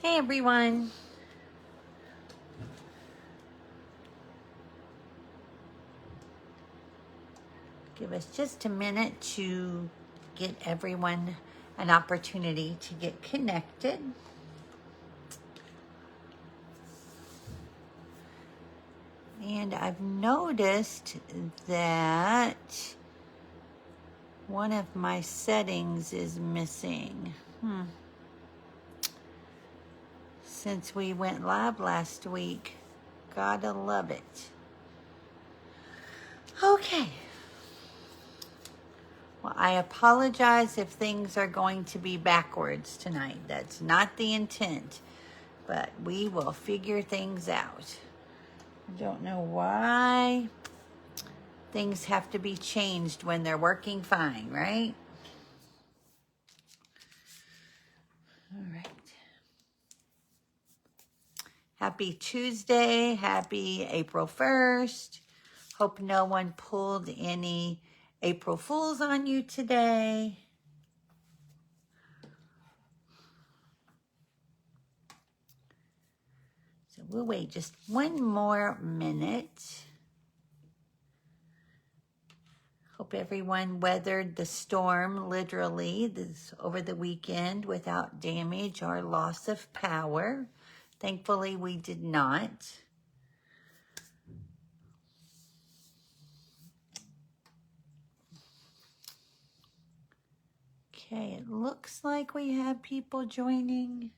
Hey everyone. Give us just a minute to get everyone an opportunity to get connected. And I've noticed that one of my settings is missing. Since we went live last week, gotta love it. Okay. Well, I apologize if things are going to be backwards tonight. That's not the intent, but we will figure things out. I don't know why things have to be changed when they're working fine, right? All right. Happy Tuesday. Happy April 1st. Hope no one pulled any April Fools on you today. So we'll wait just one more minute. Hope everyone weathered the storm literally over the weekend without damage or loss of power. Thankfully, we did not. Okay, it looks like we have people joining.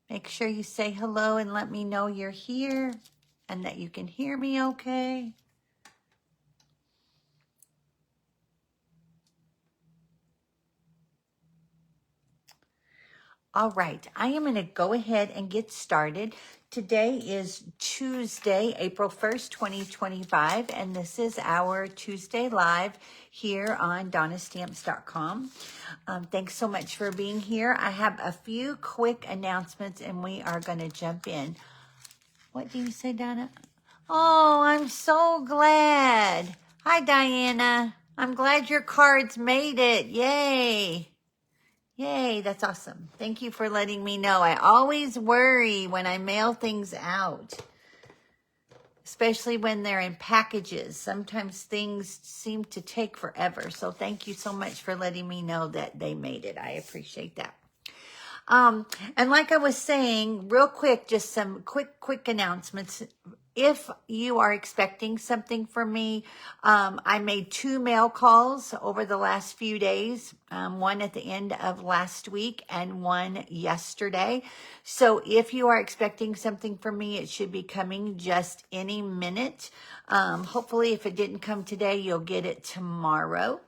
Make sure you say hello and let me know you're here and that you can hear me okay. All right, I am going to go ahead and get started. Today is Tuesday, April 1st, 2025, and this is our Tuesday Live here on DonnaStamps.com. Thanks so much for being here. I have a few quick announcements, and we are going to jump in. What do you say, Donna? Oh, I'm so glad. Hi, Diana. I'm glad your cards made it. Yay. Yay, that's awesome. Thank you for letting me know. I always worry when I mail things out, especially when they're in packages. Sometimes things seem to take forever. So thank you so much for letting me know that they made it. I appreciate that. And like I was saying, real quick, just some quick announcements. If you are expecting something from me, I made 2 mail calls over the last few days, one at the end of last week and one yesterday. So if you are expecting something from me, it should be coming just any minute. Hopefully, if it didn't come today, you'll get it tomorrow.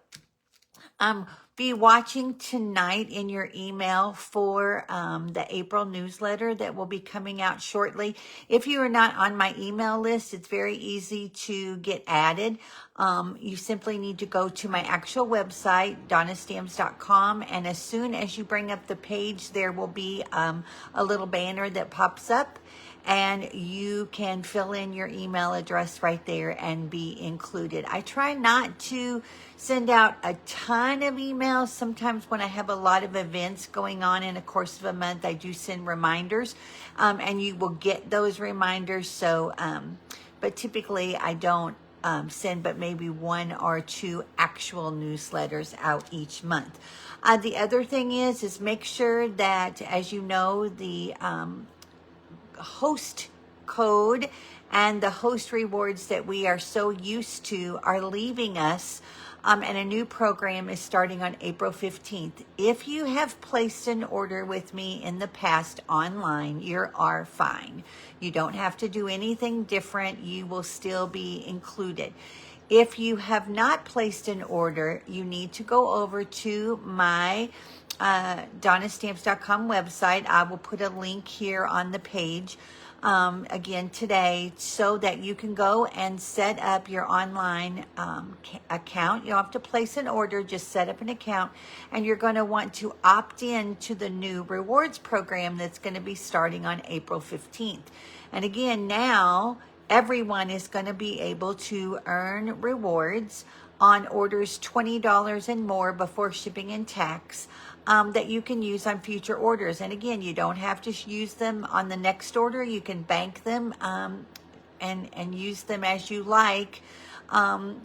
Be watching tonight in your email for the April newsletter that will be coming out shortly. If you are not on my email list, it's very easy to get added. You simply need to go to my actual website, DonnaStamps.com, and as soon as you bring up the page, there will be a little banner that pops up, and you can fill in your email address right there and be included. I try not to send out a ton of emails. Sometimes when I have a lot of events going on in the course of a month, I do send reminders, and you will get those reminders. So, but typically I don't send but maybe 1 or 2 actual newsletters out each month. The other thing is make sure that, as you know, the host code and the host rewards that we are so used to are leaving us, and a new program is starting on April 15th. If you have placed an order with me in the past online, you are fine. You don't have to do anything different. You will still be included. If you have not placed an order, you need to go over to my DonnaStamps.com website. I will put a link here on the page again today so that you can go and set up your online account. You don't have to place an order, just set up an account, and you're going to want to opt in to the new rewards program that's going to be starting on April 15th. And again, now everyone is going to be able to earn rewards on orders $20 and more before shipping and tax. that you can use on future orders. And again, you don't have to use them on the next order. You can bank them and use them as you like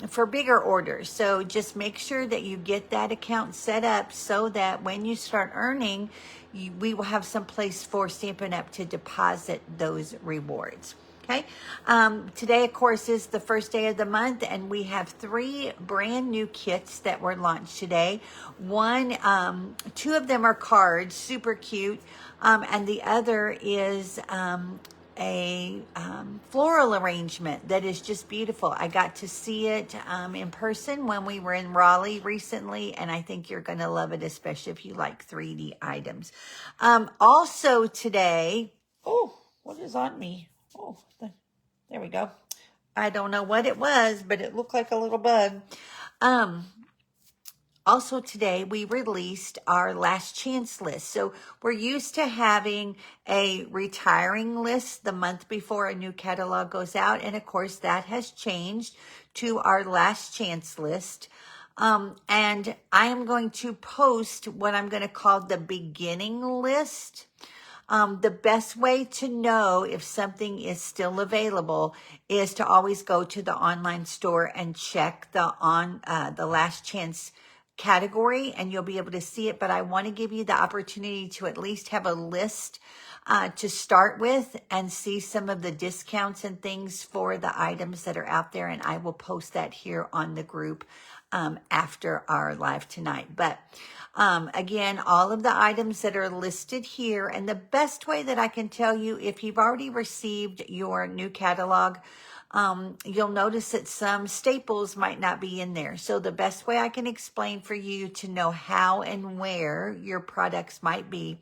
for bigger orders. So just make sure that you get that account set up so that when you start earning, we will have some place for Stampin' Up! To deposit those rewards. Okay. Today, of course, is the first day of the month, and we have 3 brand new kits that were launched today. Two of them are cards, super cute, and the other is a floral arrangement that is just beautiful. I got to see it in person when we were in Raleigh recently, and I think you're going to love it, especially if you like 3D items. Also today, oh, what is on me? Oh, there we go. I don't know what it was, but it looked like a little bug. Also today, we released our last chance list. So we're used to having a retiring list the month before a new catalog goes out. And of course, that has changed to our last chance list. And I am going to post what I'm going to call the beginning list. The best way to know if something is still available is to always go to the online store and check the last chance category, and you'll be able to see it. But I want to give you the opportunity to at least have a list to start with and see some of the discounts and things for the items that are out there. And I will post that here on the group after our live tonight. But again, all of the items that are listed here, and the best way that I can tell you, if you've already received your new catalog, you'll notice that some staples might not be in there. So the best way I can explain for you to know how and where your products might be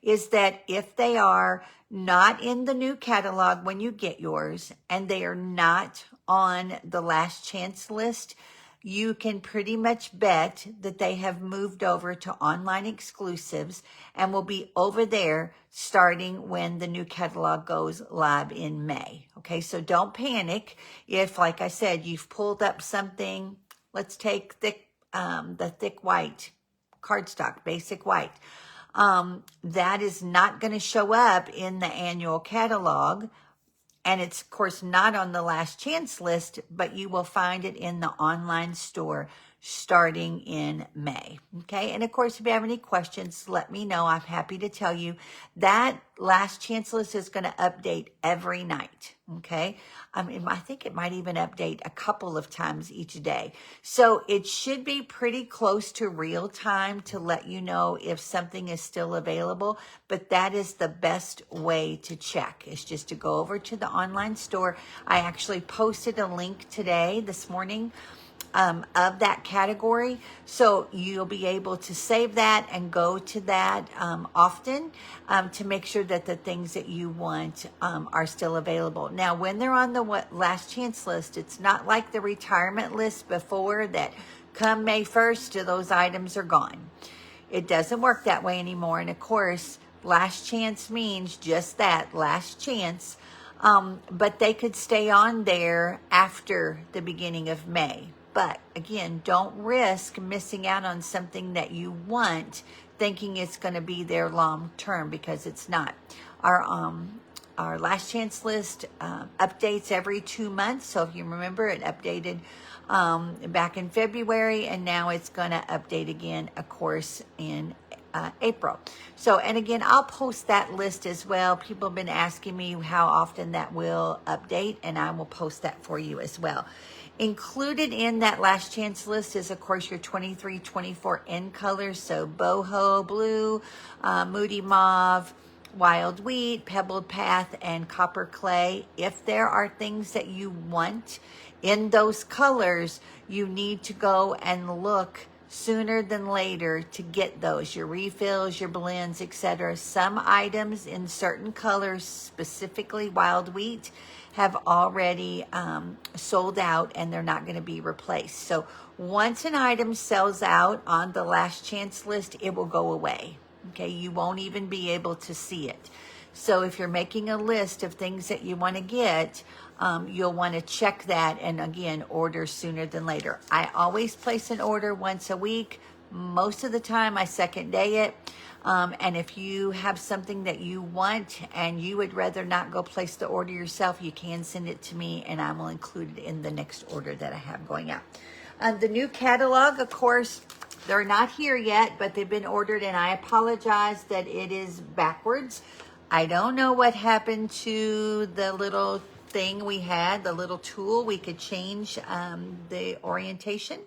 is that if they are not in the new catalog when you get yours, and they are not on the last chance list, you can pretty much bet that they have moved over to online exclusives and will be over there starting when the new catalog goes live in May. Okay, so don't panic if, like I said, you've pulled up something. Let's take the thick white cardstock, basic white. That is not going to show up in the annual catalog. And it's, of course, not on the last chance list, but you will find it in the online store starting in May. Okay. And of course, if you have any questions, let me know. I'm happy to tell you that last chance list is going to update every night. Okay. I think it might even update a couple of times each day. So it should be pretty close to real time to let you know if something is still available. But that is the best way to check, is just to go over to the online store. I actually posted a link this morning, of that category. So you'll be able to save that and go to that often to make sure that the things that you want are still available. Now, when they're on the last chance list, it's not like the retirement list before that come May 1st, those items are gone. It doesn't work that way anymore. And of course, last chance means just that, last chance. But they could stay on there after the beginning of May. But again, don't risk missing out on something that you want, thinking it's going to be there long term, because it's not. Our last chance list updates every 2 months. So if you remember, it updated back in February, and now it's going to update again, of course, in April. So, and again, I'll post that list as well. People have been asking me how often that will update, and I will post that for you as well. Included in that last chance list is, of course, your 23-24 end colors. So boho blue, moody mauve, wild wheat, pebbled path, and copper clay. If there are things that you want in those colors, you need to go and look sooner than later to get those, your refills, your blends, etc. Some items in certain colors, specifically wild wheat, have already sold out, and they're not going to be replaced. So once an item sells out on the last chance list, it will go away. Okay, you won't even be able to see it. So if you're making a list of things that you want to get, you'll want to check that, and again, order sooner than later. I always place an order once a week, Most of the time, I second day it. And if you have something that you want and you would rather not go place the order yourself, you can send it to me and I will include it in the next order that I have going out. The new catalog, of course, they're not here yet, but they've been ordered, and I apologize that it is backwards. I don't know what happened to the little thing we had, the little tool. We could change the orientation.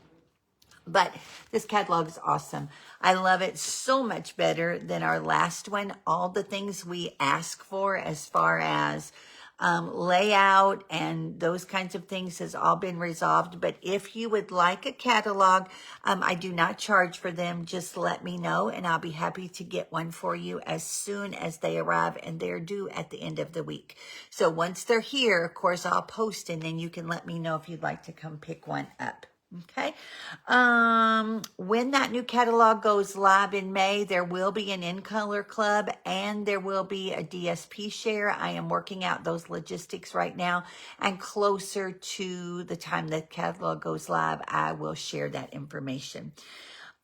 But this catalog is awesome. I love it so much better than our last one. All the things we ask for as far as layout and those kinds of things has all been resolved. But if you would like a catalog, I do not charge for them. Just let me know and I'll be happy to get one for you as soon as they arrive, and they're due at the end of the week. So once they're here, of course, I'll post and then you can let me know if you'd like to come pick one up. Okay. When that new catalog goes live in May, there will be an In Color Club and there will be a DSP share. I am working out those logistics right now, and closer to the time that catalog goes live, I will share that information.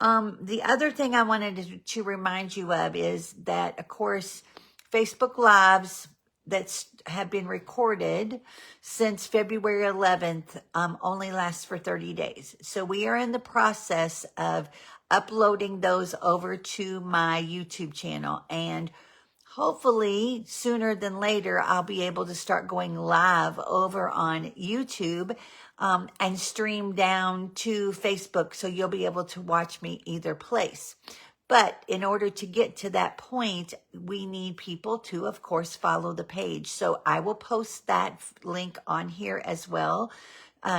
The other thing I wanted to remind you of is that, of course, Facebook Lives that have been recorded since February 11th only lasts for 30 days. So we are in the process of uploading those over to my YouTube channel, and hopefully sooner than later I'll be able to start going live over on YouTube and stream down to Facebook, so you'll be able to watch me either place. But in order to get to that point, we need people to, of course, follow the page. So I will post that link on here as well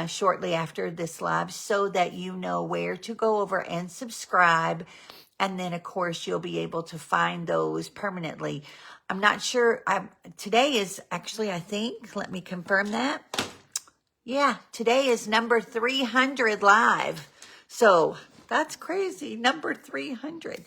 shortly after this live, so that you know where to go over and subscribe. And then, of course, you'll be able to find those permanently. I'm not sure. Today is actually, I think, let me confirm that. Yeah, today is number 300 live. So that's crazy. Number 300.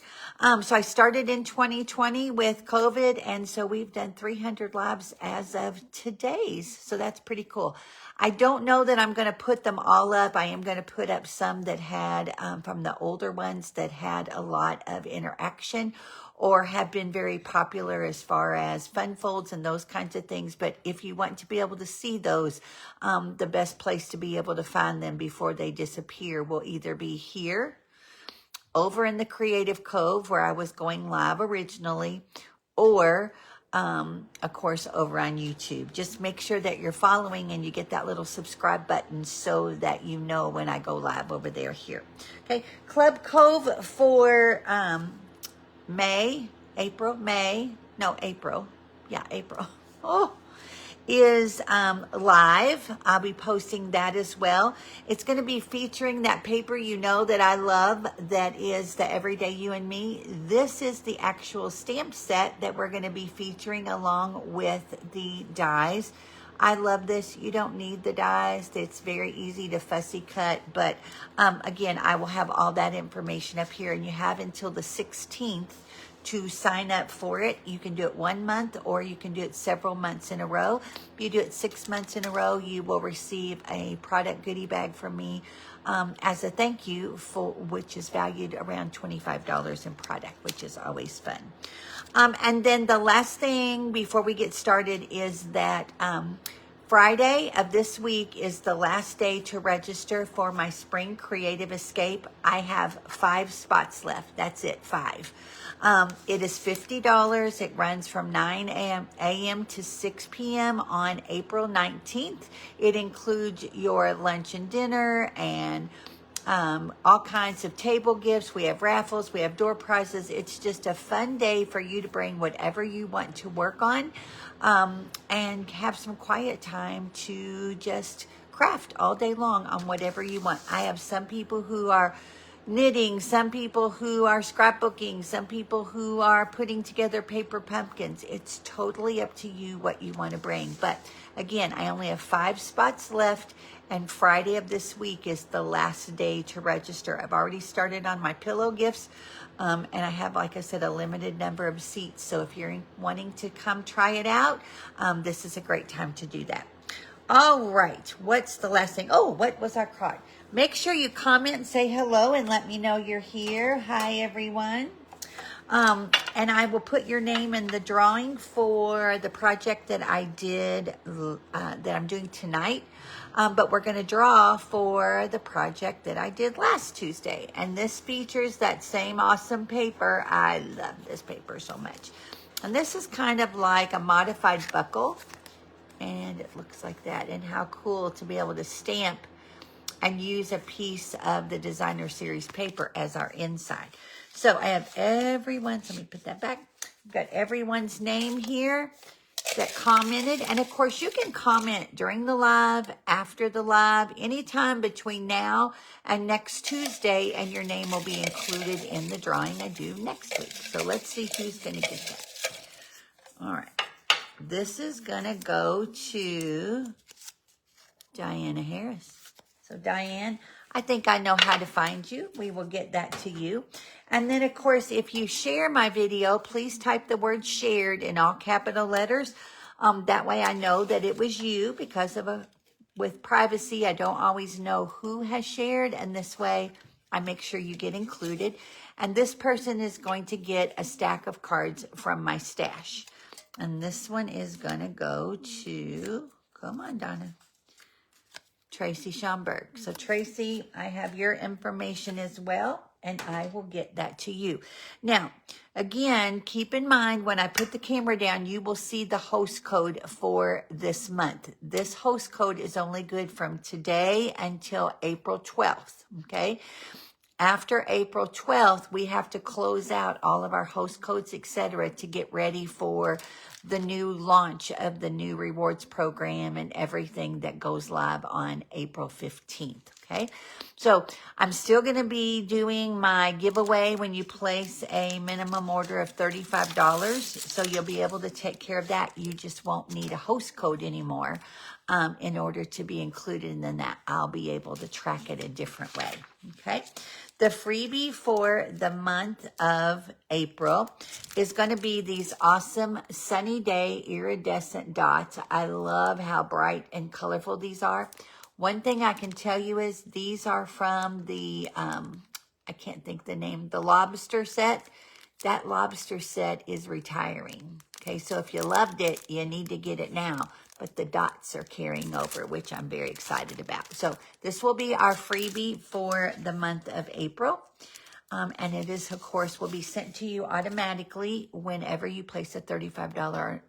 So I started in 2020 with COVID, and so we've done 300 lives as of today's. So that's pretty cool. I don't know that I'm going to put them all up. I am going to put up some that had, from the older ones that had a lot of interaction or have been very popular as far as fun folds and those kinds of things. But if you want to be able to see those, the best place to be able to find them before they disappear will either be here, over in the Creative Cove where I was going live originally, or of course over on YouTube. Just make sure that you're following and you get that little subscribe button so that you know when I go live over there here. Okay, Club Cove for April. Oh, is live. I'll be posting that as well. It's going to be featuring that paper you know that I love, that is the Everyday You and Me. This is the actual stamp set that we're going to be featuring along with the dies. I love this. You don't need the dies. It's very easy to fussy cut, but again, I will have all that information up here, and you have until the 16th to sign up for it. You can do it 1 month or you can do it several months in a row. If you do it 6 months in a row, you will receive a product goodie bag from me as a thank you, for which is valued around $25 in product, which is always fun. And then the last thing before we get started is that Friday of this week is the last day to register for my Spring Creative Escape. I have 5 spots left. That's it, 5. It is $50. It runs from 9 a.m. to 6 p.m. on April 19th. It includes your lunch and dinner and all kinds of table gifts. We have raffles. We have door prizes. It's just a fun day for you to bring whatever you want to work on and have some quiet time to just craft all day long on whatever you want. I have some people who are knitting, some people who are scrapbooking, some people who are putting together paper pumpkins. It's totally up to you what you want to bring. But again, I only have 5 spots left, and Friday of this week is the last day to register. I've already started on my pillow gifts, and I have, like I said, a limited number of seats. So if you're wanting to come try it out, this is a great time to do that. All right. What's the last thing? Oh, what was our card? Make sure you comment and say hello and let me know you're here. Hi, everyone. And I will put your name in the drawing for the project that I did, that I'm doing tonight. But we're going to draw for the project that I did last Tuesday. And this features that same awesome paper. I love this paper so much. And this is kind of like a modified buckle. And it looks like that. And how cool to be able to stamp and use a piece of the designer series paper as our inside. So I have everyone's, let me put that back. I've got everyone's name here that commented. And of course you can comment during the live, after the live, anytime between now and next Tuesday, and your name will be included in the drawing I do next week. So let's see who's going to get that. All right. This is going to go to Diana Harris. So Diane, I think I know how to find you. We will get that to you. And then, of course, if you share my video, please type the word shared in all capital letters. That way I know that it was you, because with privacy, I don't always know who has shared. And this way I make sure you get included. And this person is going to get a stack of cards from my stash. And this one is going to go to, come on, Donna, Tracy Schomburg. So Tracy, I have your information as well, and I will get that to you. Now, again, keep in mind when I put the camera down, you will see the host code for this month. This host code is only good from today until April 12th, okay? After April 12th, we have to close out all of our host codes, etc., to get ready for the new launch of the new rewards program and everything that goes live on April 15th. Okay, so I'm still going to be doing my giveaway when you place a minimum order of $35. So you'll be able to take care of that. You just won't need a host code anymore in order to be included. And then that I'll be able to track it a different way. Okay. The freebie for the month of April is going to be these awesome Sunny Day iridescent dots. I love how bright and colorful these are. One thing I can tell you is these are from the, I can't think the name, the lobster set. That lobster set is retiring. Okay, so if you loved it, you need to get it now. But the dots are carrying over, which I'm very excited about. So this will be our freebie for the month of April. And it is, of course, will be sent to you automatically whenever you place a $35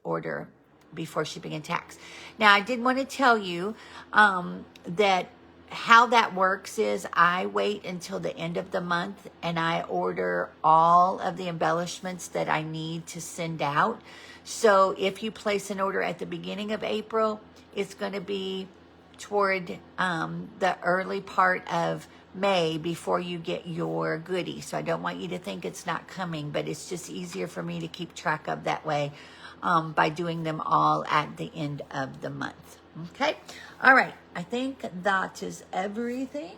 order before shipping and tax. Now, I did want to tell you that how that works is I wait until the end of the month and I order all of the embellishments that I need to send out. So if you place an order at the beginning of April, it's going to be toward the early part of May before you get your goodie. So I don't want you to think it's not coming, but it's just easier for me to keep track of that way by doing them all at the end of the month. Okay. All right. I think that is everything.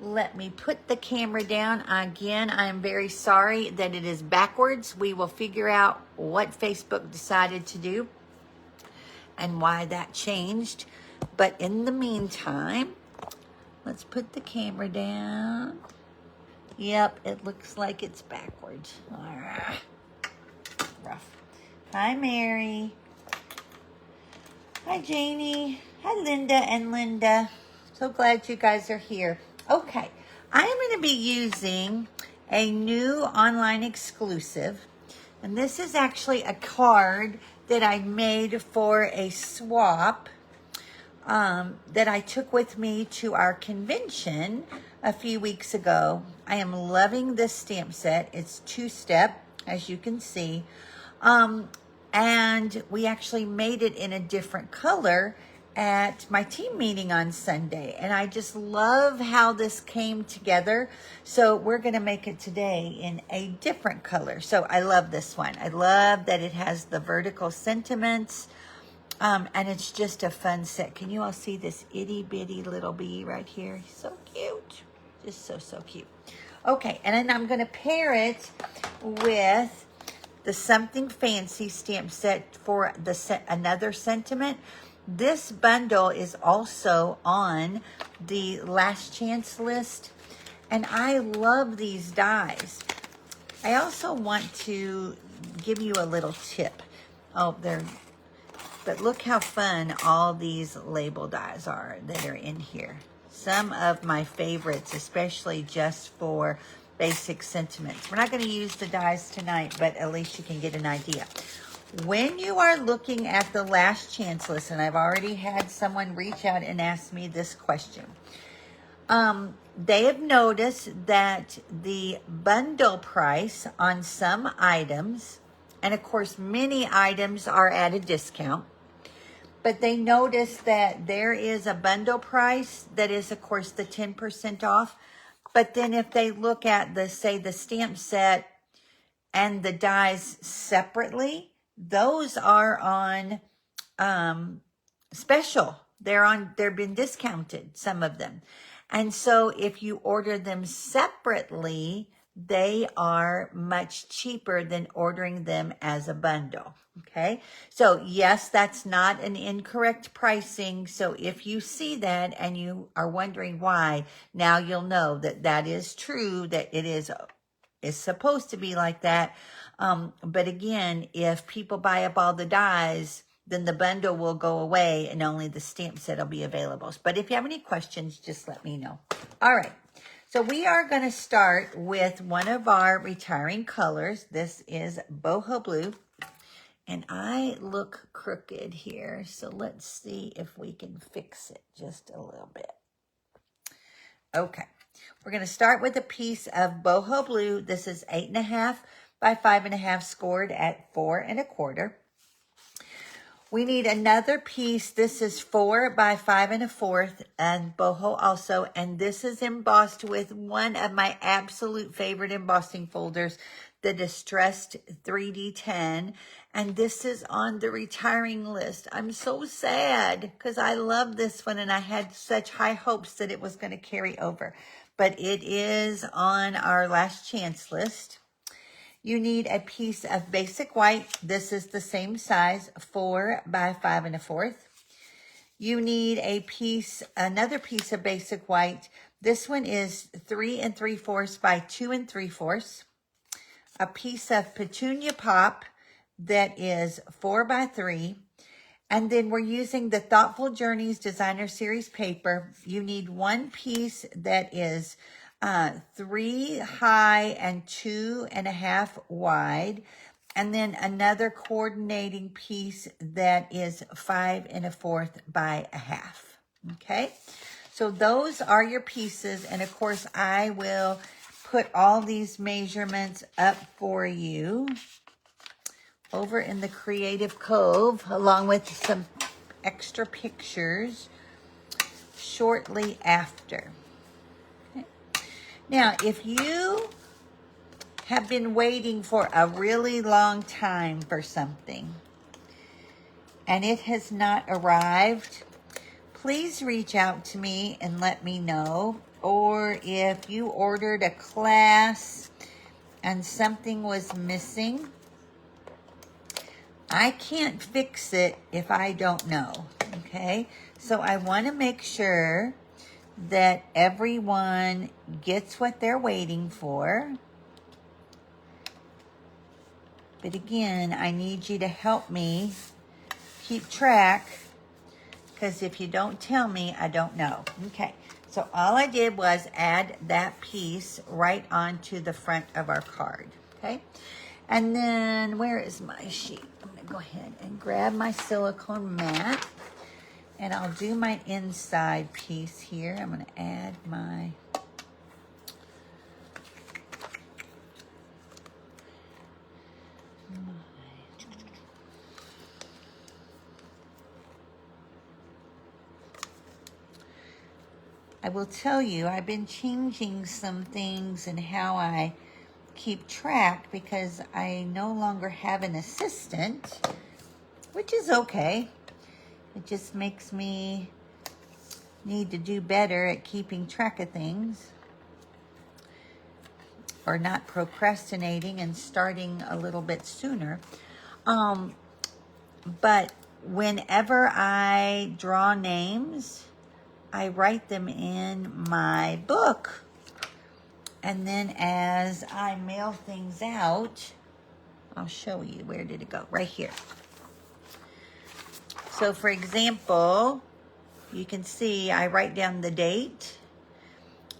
Let me put the camera down. Again, I am very sorry that it is backwards. We will figure out what Facebook decided to do and why that changed. But in the meantime, let's put the camera down. Yep, it looks like it's backwards. All right. Rough. Hi, Mary. Hi, Janie. Hi, Linda and Linda. So glad you guys are here. Okay, I am going to be using a new online exclusive. And this is actually a card that I made for a swap that I took with me to our convention a few weeks ago. I am loving this stamp set. It's 2-step, as you can see. And we actually made it in a different color at my team meeting on Sunday. And I just love how this came together. So we're going to make it today in a different color. So I love this one. I love that it has the vertical sentiments. And it's just a fun set. Can you all see this itty bitty little bee right here? So cute. Just so, so cute. Okay, and then I'm going to pair it with the Something Fancy stamp set for the another sentiment. This bundle is also on the last chance list, and I love these dies. I also want to give you a little tip. Oh, but look how fun all these label dies are that are in here. Some of my favorites, especially just for basic sentiments. We're not going to use the dies tonight, but at least you can get an idea. When you are looking at the last chance list, and I've already had someone reach out and ask me this question, they have noticed that the bundle price on some items, and of course many items are at a discount, but they notice that there is a bundle price that is, of course, the 10% off. But then if they look at the, say, the stamp set and the dies separately, those are on special. They've been discounted, some of them. And so if you order them separately, they are much cheaper than ordering them as a bundle. Okay. So yes, that's not an incorrect pricing. So if you see that and you are wondering why, now you'll know that that is true, that it is supposed to be like that. But again, if people buy up all the dies, then the bundle will go away and only the stamp set will be available. But if you have any questions, just let me know. All right. So we are going to start with one of our retiring colors. This is Boho Blue. And I look crooked here. So let's see if we can fix it just a little bit. Okay. We're going to start with a piece of Boho Blue. This is 8.5 by 5.5, scored at 4 1/4. We need another piece. This is 4 by 5 1/4, and Boho also. And this is embossed with one of my absolute favorite embossing folders, the Distressed 3D10. And this is on the retiring list. I'm so sad because I love this one and I had such high hopes that it was going to carry over. But it is on our last chance list. You need a piece of basic white. This is the same size, 4 by 5 1/4. You need another piece of basic white. This one is 3 3/4 by 2 3/4. A piece of Petunia Pop that is 4 by 3. And then we're using the Thoughtful Journeys Designer Series paper. You need one piece that is 3 high and 2.5 wide. And then another coordinating piece that is 5 1/4 by 1/2. Okay, so those are your pieces. And of course, I will put all these measurements up for you over in the Creative Cove, along with some extra pictures shortly after. Okay. Now, if you have been waiting for a really long time for something and it has not arrived, please reach out to me and let me know. Or if you ordered a class and something was missing, I can't fix it if I don't know, okay? So I want to make sure that everyone gets what they're waiting for. But again, I need you to help me keep track, because if you don't tell me, I don't know. Okay, so all I did was add that piece right onto the front of our card, okay? And then, where is my sheet? I'm going to go ahead and grab my silicone mat, and I'll do my inside piece here. I'm going to add my I will tell you, I've been changing some things and how I keep track because I no longer have an assistant, which is okay. It just makes me need to do better at keeping track of things, or not procrastinating and starting a little bit sooner. But whenever I draw names, I write them in my book. And then as I mail things out, I'll show you. Where did it go? Right here. So for example, you can see I write down the date,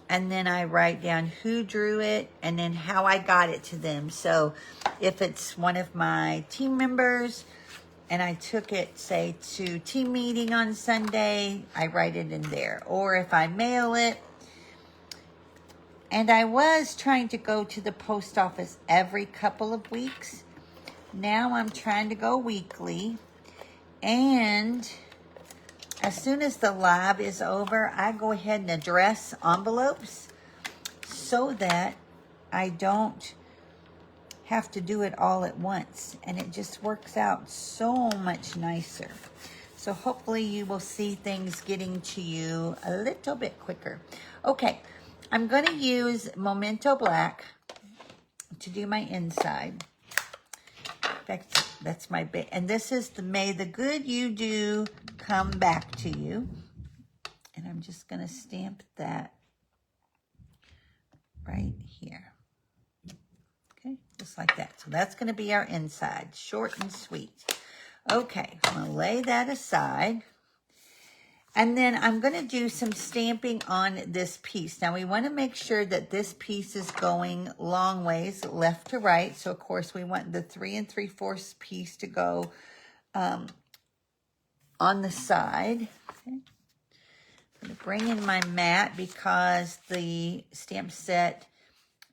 and then I write down who drew it and then how I got it to them. So if it's one of my team members and I took it, say, to team meeting on Sunday, I write it in there. Or if I mail it, and I was trying to go to the post office every couple of weeks. Now I'm trying to go weekly. And as soon as the live is over, I go ahead and address envelopes so that I don't have to do it all at once. And it just works out so much nicer. So hopefully you will see things getting to you a little bit quicker. Okay, I'm going to use Memento Black to do my inside. In fact, that's my big, and this is the May the Good You Do Come Back to You. And I'm just going to stamp that right here. Okay, just like that. So that's going to be our inside, short and sweet. Okay, I'm going to lay that aside. And then I'm going to do some stamping on this piece. Now, we want to make sure that this piece is going long ways, left to right. So, of course, we want the 3 3/4 piece to go on the side. Okay. I'm going to bring in my mat because the stamp set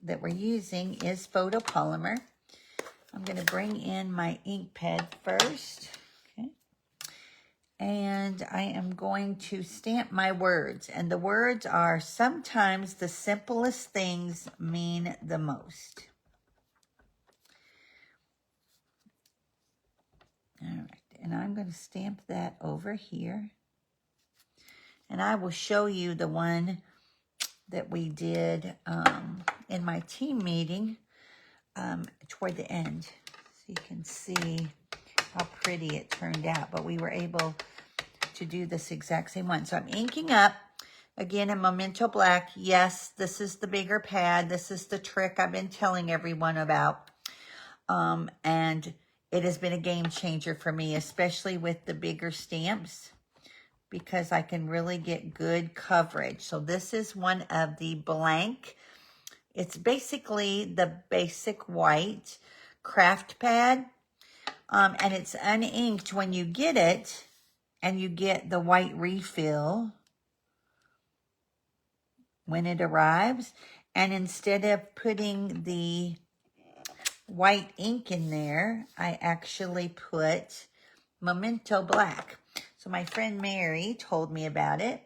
that we're using is photopolymer. I'm going to bring in my ink pad first. And I am going to stamp my words. And the words are, sometimes the simplest things mean the most. All right. And I'm going to stamp that over here. And I will show you the one that we did in my team meeting toward the end. So you can see how pretty it turned out. But we were able to do this exact same one. So I'm inking up again in Memento Black. Yes, this is the bigger pad. This is the trick I've been telling everyone about. And it has been a game changer for me, especially with the bigger stamps, because I can really get good coverage. So this is one of the blank. It's basically the basic white craft pad. And it's uninked when you get it. And you get the white refill when it arrives. And instead of putting the white ink in there, I actually put Memento Black. So my friend Mary told me about it.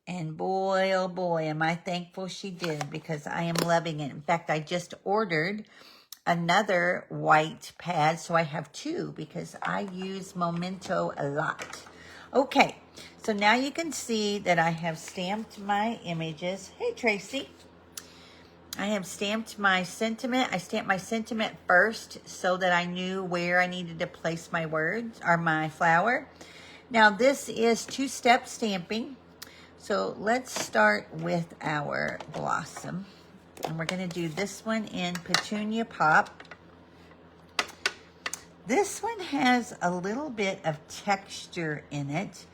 And boy, oh boy, am I thankful she did, because I am loving it. In fact, I just ordered another white pad, so I have 2 because I use Memento a lot. Okay, so now you can see that I have stamped my images. Hey, Tracy. I have stamped my sentiment. I stamped my sentiment first so that I knew where I needed to place my words or my flower. Now, this is 2-step stamping. So let's start with our blossom. And we're going to do this one in Petunia Pop. This one has a little bit of texture in it,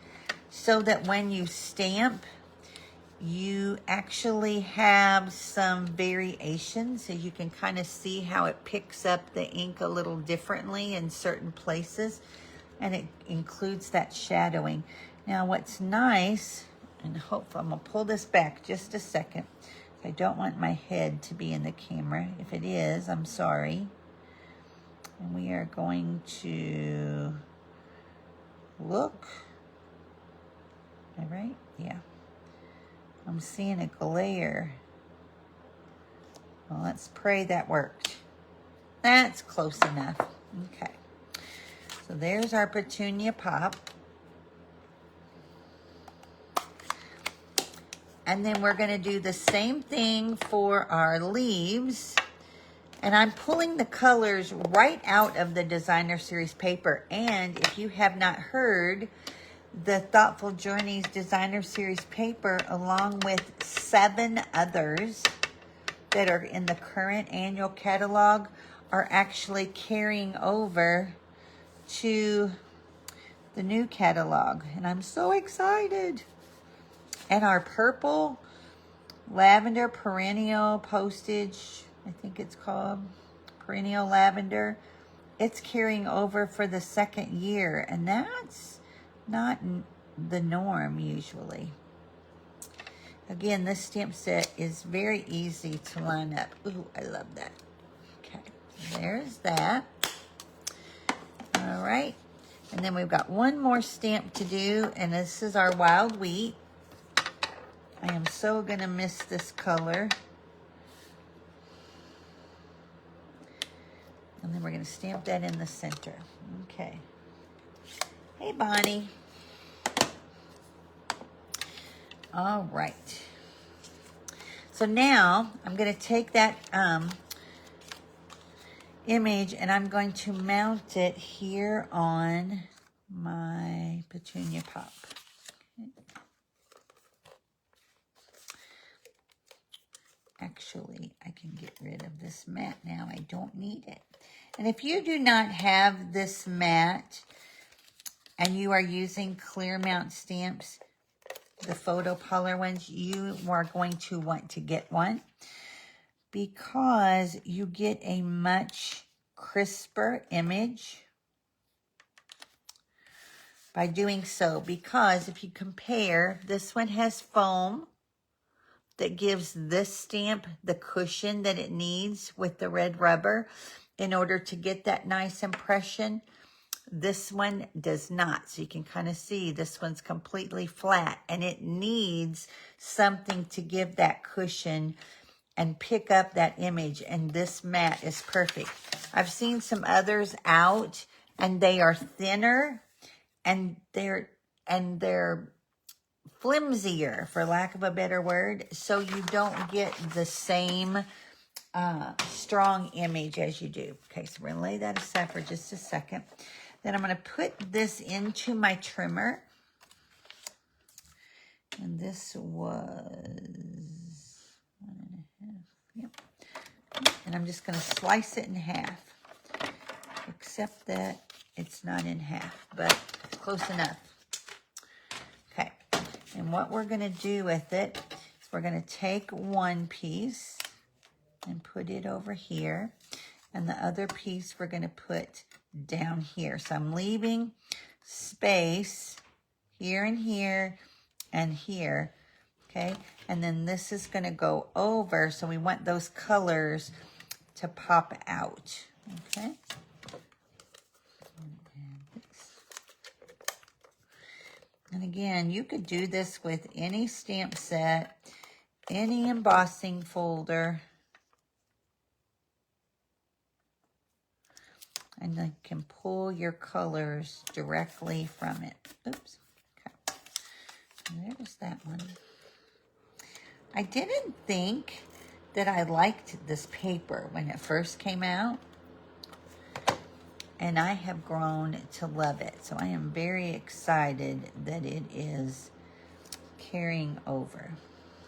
so that when you stamp, you actually have some variations. So you can kind of see how it picks up the ink a little differently in certain places. And it includes that shadowing. Now what's nice, and hopefully I'm going to pull this back just a second. I don't want my head to be in the camera. If it is, I'm sorry. And we are going to look. All right? Yeah. I'm seeing a glare. Well, let's pray that worked. That's close enough. Okay. So there's our Petunia Pop. And then we're going to do the same thing for our leaves. And I'm pulling the colors right out of the Designer Series paper. And if you have not heard, the Thoughtful Journeys Designer Series paper, along with 7 others that are in the current annual catalog, are actually carrying over to the new catalog. And I'm so excited. And our purple lavender perennial postage, I think it's called perennial lavender, it's carrying over for the 2nd year, and that's not the norm usually. Again, this stamp set is very easy to line up. Ooh, I love that. Okay, there's that. All right, and then we've got one more stamp to do, and this is our wild wheat. I am so gonna miss this color. And then we're going to stamp that in the center. Okay. Hey, Bonnie. All right. So now I'm going to take that image and I'm going to mount it here on my Petunia Pop. Okay. Actually, I can get rid of this mat now. I don't need it. And if you do not have this mat and you are using clear mount stamps, the photo polar ones, you are going to want to get one because you get a much crisper image by doing so. Because if you compare, this one has foam that gives this stamp the cushion that it needs with the red rubber in order to get that nice impression. This one does not. So you can kind of see this one's completely flat and it needs something to give that cushion and pick up that image. And this mat is perfect. I've seen some others out and they are thinner and they're flimsier, for lack of a better word, so you don't get the same strong image as you do. Okay, so we're going to lay that aside for just a second. Then I'm going to put this into my trimmer. And this was 1.5. Yep. And I'm just going to slice it in half. Except that it's not in half, but close enough. Okay. And what we're going to do with it is we're going to take one piece and put it over here. And the other piece we're going to put down here. So I'm leaving space here and here and here. Okay. And then this is going to go over. So we want those colors to pop out. Okay. And again, you could do this with any stamp set, any embossing folder. And you can pull your colors directly from it. Oops. Okay. And there's that one. I didn't think that I liked this paper when it first came out. And I have grown to love it. So I am very excited that it is carrying over.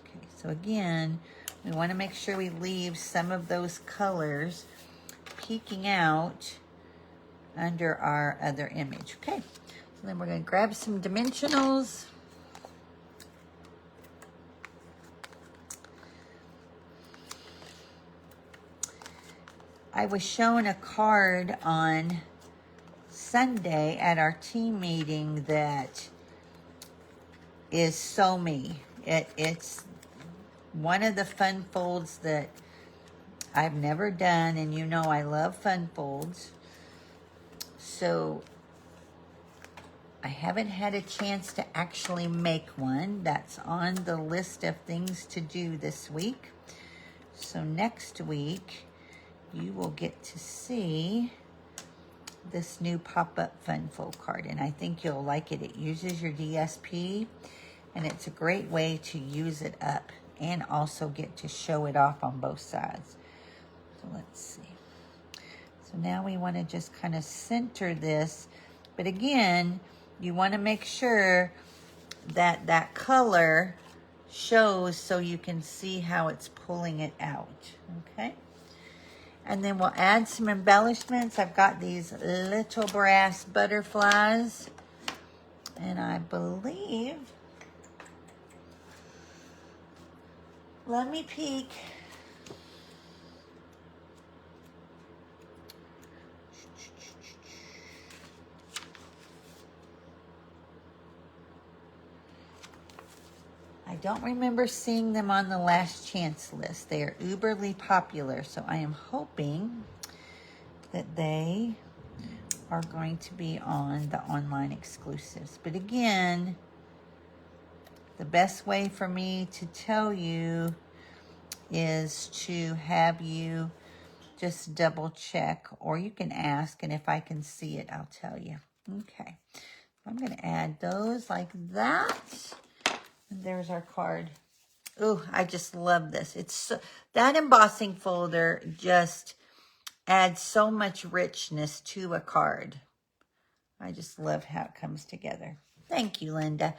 Okay, so again, we want to make sure we leave some of those colors peeking out under our other image. Okay, so then we're going to grab some dimensionals. I was shown a card on Sunday at our team meeting that is so me. It's one of the fun folds that I've never done, and you know I love fun folds. So I haven't had a chance to actually make one. That's on the list of things to do this week. So next week, you will get to see this new pop-up fun fold card, and I think you'll like it. It uses your DSP, and it's a great way to use it up and also get to show it off on both sides. So let's see. So now we want to just kind of center this. But again, you want to make sure that that color shows so you can see how it's pulling it out. Okay. And then we'll add some embellishments. I've got these little brass butterflies. And I believe, let me peek. I don't remember seeing them on the last chance list. They are uberly popular, so I am hoping that they are going to be on the online exclusives. But again, the best way for me to tell you is to have you just double check, or you can ask, and if I can see it, I'll tell you. Okay, I'm going to add those like that. And there's our card. Oh, I just love this. It's so, that embossing folder just adds so much richness to a card. I just love how it comes together. Thank you, Linda.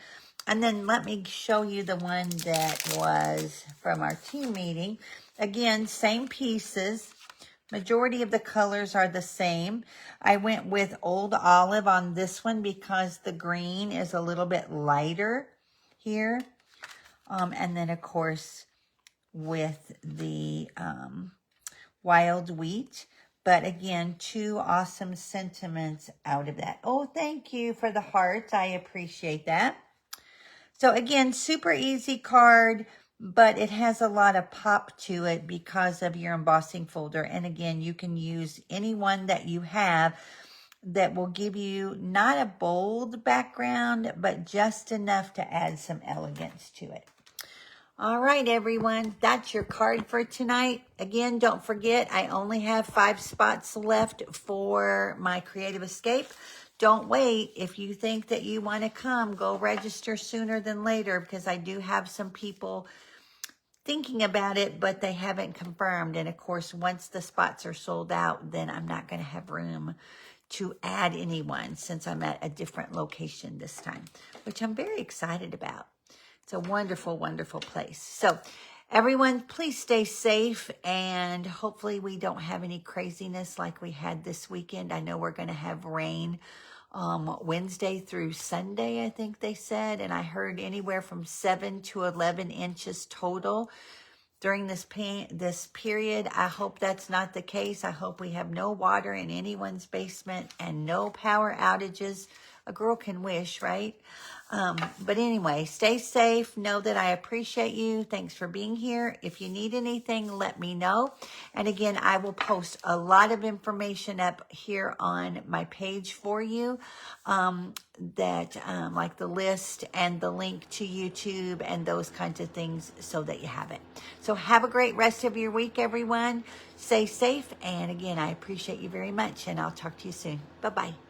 And then let me show you the one that was from our team meeting. Again, same pieces. Majority of the colors are the same. I went with Old Olive on this one because the green is a little bit lighter here. And then, of course, with the Wild Wheat. But again, two awesome sentiments out of that. Oh, thank you for the hearts. I appreciate that. So again, super easy card, but it has a lot of pop to it because of your embossing folder. And again, you can use any one that you have that will give you not a bold background, but just enough to add some elegance to it. All right, everyone, that's your card for tonight. Again, don't forget, I only have 5 spots left for my Creative Escape. Don't wait. If you think that you want to come, go register sooner than later, because I do have some people thinking about it, but they haven't confirmed. And of course, once the spots are sold out, then I'm not going to have room to add anyone since I'm at a different location this time, which I'm very excited about. It's a wonderful, wonderful place. So everyone, please stay safe, and hopefully we don't have any craziness like we had this weekend. I know we're going to have rain Wednesday through Sunday, I think they said, and I heard anywhere from 7 to 11 inches total during this period. I hope that's not the case. I hope we have no water in anyone's basement and no power outages. A girl can wish, right? But anyway, stay safe. Know that I appreciate you. Thanks for being here. If you need anything, let me know. And again, I will post a lot of information up here on my page for you, like the list and the link to YouTube and those kinds of things so that you have it. So have a great rest of your week, everyone. Stay safe. And again, I appreciate you very much, and I'll talk to you soon. Bye-bye.